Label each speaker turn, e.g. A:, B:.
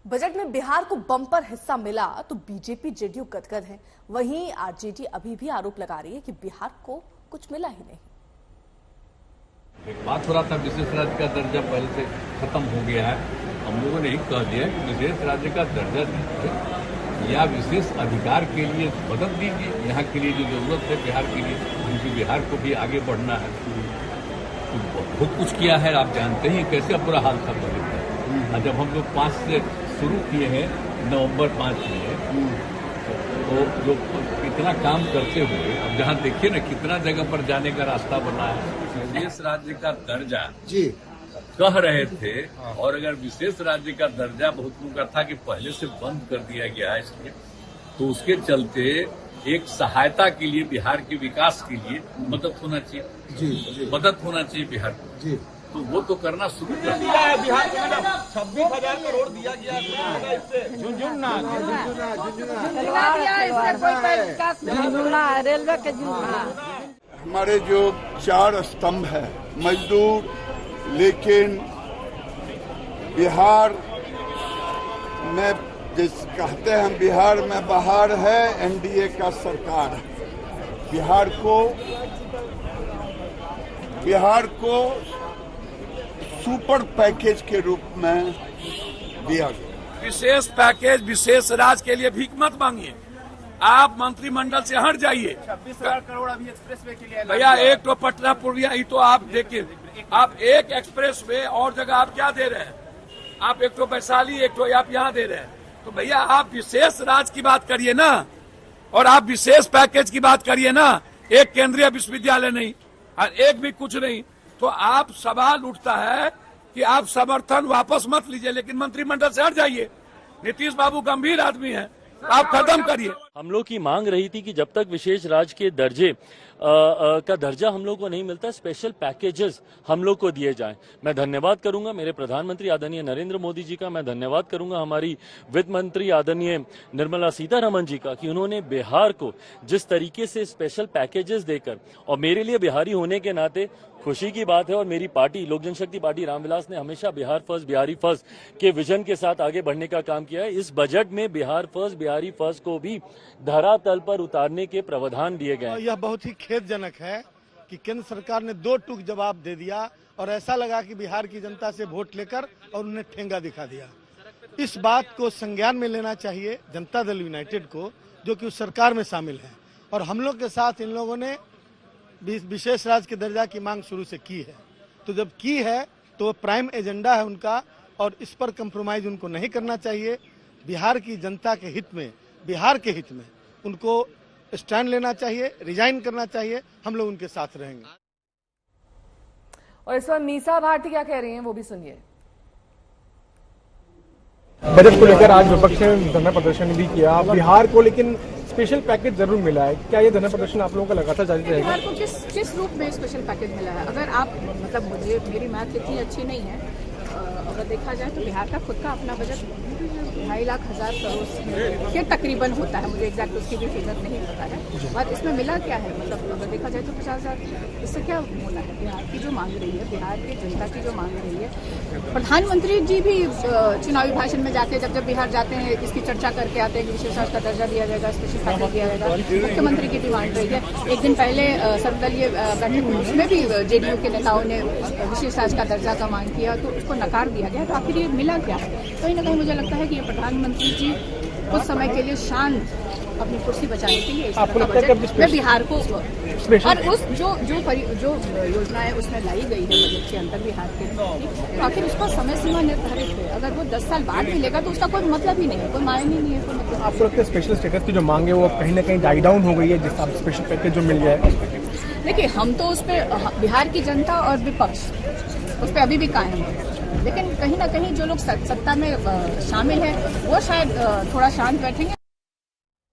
A: Budget में बिहार को bumper हिस्सा मिला तो बीजेपी जेडीयू गदगद है। वहीं आरजेडी अभी भी आरोप लगा रही है कि बिहार को कुछ मिला ही नहीं।
B: एक बात हो रहा था विशेष राज्य का दर्जा पहले से खत्म हो गया है। हम लोगों ने ही कह दिया कि विशेष राज्य का दर्जा दीजिए या विशेष अधिकार के लिए मदद दीजिए। यहाँ के लिए जो जरूरत है बिहार के लिए, क्योंकि बिहार को भी आगे बढ़ना है। तो बहुत कुछ किया है, आप जानते ही कैसे बुरा हाल था बजट का। जब हम लोग 5 से शुरू किए हैं, नवंबर 5 में, तो जो इतना काम करते हुए अब जहाँ देखिए ना कितना जगह पर जाने का रास्ता बना है। विशेष राज्य का दर्जा जी कह रहे थे, और अगर विशेष राज्य का दर्जा बहुत लोगों का था कि पहले से बंद कर दिया गया है इसलिए, तो उसके चलते एक सहायता के लिए बिहार के विकास के लिए मदद होना चाहिए। जी मदद होना चाहिए बिहार को जी, तो वो तो करना शुरू कर दिया है। बिहार को 26,000 करोड़ दिया गया है।
C: रेलवे के झुनझुना
D: हमारे जो 4 स्तंभ है मजदूर, लेकिन बिहार में जिस कहते हैं बिहार में बाहर है, एनडीए का सरकार है। बिहार को सुपर पैकेज के रूप में दिया गया।
B: विशेष पैकेज विशेष राज्य के लिए भीख मत मांगिए, आप मंत्रिमंडल से हट जाइए।
E: 26,000 करोड़ अभी एक्सप्रेस वे के लिए
B: भैया, एक तो पटना पूर्णिया ही तो आप देखिए, आप एक एक्सप्रेस वे और जगह आप क्या दे रहे हैं? आप एक तो वैशाली, एक तो आप यहाँ दे रहे हैं। तो भैया आप विशेष राज्य की बात करिए ना, और आप विशेष पैकेज की बात करिए ना। एक केंद्रीय विश्वविद्यालय नहीं और एक भी कुछ नहीं, तो आप सवाल उठता है कि आप समर्थन वापस मत लीजिए, लेकिन मंत्रिमंडल से हट जाइए। नीतीश बाबू गंभीर आदमी हैं, आप खत्म करिए।
F: हम लोग की मांग रही थी कि जब तक विशेष राज्य के दर्जे का दर्जा हम लोग को नहीं मिलता, स्पेशल पैकेजेस हम लोग को दिए जाएं। मैं धन्यवाद करूंगा मेरे प्रधानमंत्री आदरणीय नरेंद्र मोदी जी का, मैं धन्यवाद करूंगा हमारी वित्त मंत्री आदरणीय निर्मला सीतारमण जी का कि उन्होंने बिहार को जिस तरीके से स्पेशल पैकेजेस देकर, और मेरे लिए बिहारी होने के नाते खुशी की बात है, और मेरी पार्टी लोक जनशक्ति पार्टी रामविलास ने हमेशा बिहार फर्स्ट बिहारी फर्स्ट के विजन के साथ आगे बढ़ने का काम किया है। इस बजट में बिहार फर्स्ट बिहारी फर्स्ट को भी धरातल पर उतारने के प्रावधान दिए गए हैं।
G: यह बहुत ही खेदजनक है कि केंद्र सरकार ने 2 टूक जवाब दे दिया और ऐसा लगा कि बिहार की जनता से वोट लेकर और उन्हें ठेंगा दिखा दिया। इस बात को संज्ञान में लेना चाहिए जनता दल यूनाइटेड को, जो कि उस सरकार में शामिल है, और हम लोग के साथ इन लोगों ने विशेष राज्य के दर्जा की मांग शुरू से की है। तो जब की है तो वो प्राइम एजेंडा है उनका, और इस पर कंप्रोमाइज उनको नहीं करना चाहिए। बिहार की जनता के हित में, बिहार के हित में उनको स्टैंड लेना चाहिए, रिजाइन करना चाहिए। हम लोग उनके साथ रहेंगे।
A: और इस पर मीसा भारती क्या कह रही हैं, वो भी सुनिए।
H: बजट को लेकर आज विपक्ष ने धरना प्रदर्शन भी किया बिहार को, लेकिन स्पेशल पैकेज जरूर मिला है। क्या ये धरना प्रदर्शन आप लोगों का लगातार जारी रहेगा?
C: बिहार को किस रूप में स्पेशल पैकेज मिला है? अगर आप मेरी मैथ इतनी अच्छी नहीं है, अगर देखा जाए तो बिहार का खुद का अपना बजट 2,50,000 करोड़ के तकरीबन होता है। मुझे एग्जैक्ट उसकी भी फिगर नहीं पता है, और इसमें मिला क्या है? अगर देखा जाए तो 50,000। इससे क्या होना है? बिहार की जो मांग रही है, बिहार की जनता की जो मांग रही है, प्रधानमंत्री जी भी चुनावी भाषण में जाके जब बिहार जाते हैं इसकी चर्चा करके आते हैं कि विशेष राज्य का दर्जा दिया जाएगा, स्पेशल पैकेज दिया जाएगा। मुख्यमंत्री की डिमांड रही है। एक दिन पहले सर्वदलीय बैठक हुई, उसमें भी जेडीयू के नेताओं ने विशेष राज्य का दर्जा का मांग किया, तो उसको नकार दिया गया। तो आखिर ये मिला क्या है? कहीं ना कहीं मुझे लगता है कि ये प्रधानमंत्री जी कुछ समय के लिए शांत अपनी कुर्सी बचाने के लिए इस तरह का बजट में बिहार को, और उस जो योजनाएं उसमें लाई गई है बजट के अंदर बिहार के, तो आखिर उसका समय सीमा निर्धारित है। अगर वो 10 साल बाद मिलेगा तो उसका कोई मतलब ही नहीं है, कोई मायने नहीं है, कोई मतलब।
H: आपको लगता है स्पेशल स्टेटस की जो मांग है वो कहीं ना कहीं डाई डाउन हो गई है, जिससे आप स्पेशल पैकेज जो मिल जाए?
C: देखिए, हम तो उस पर, बिहार की जनता और विपक्ष उस पर अभी भी कायम है, लेकिन कहीं ना कहीं जो लोग सत्ता में शामिल है वो शायद थोड़ा शांत बैठेंगे।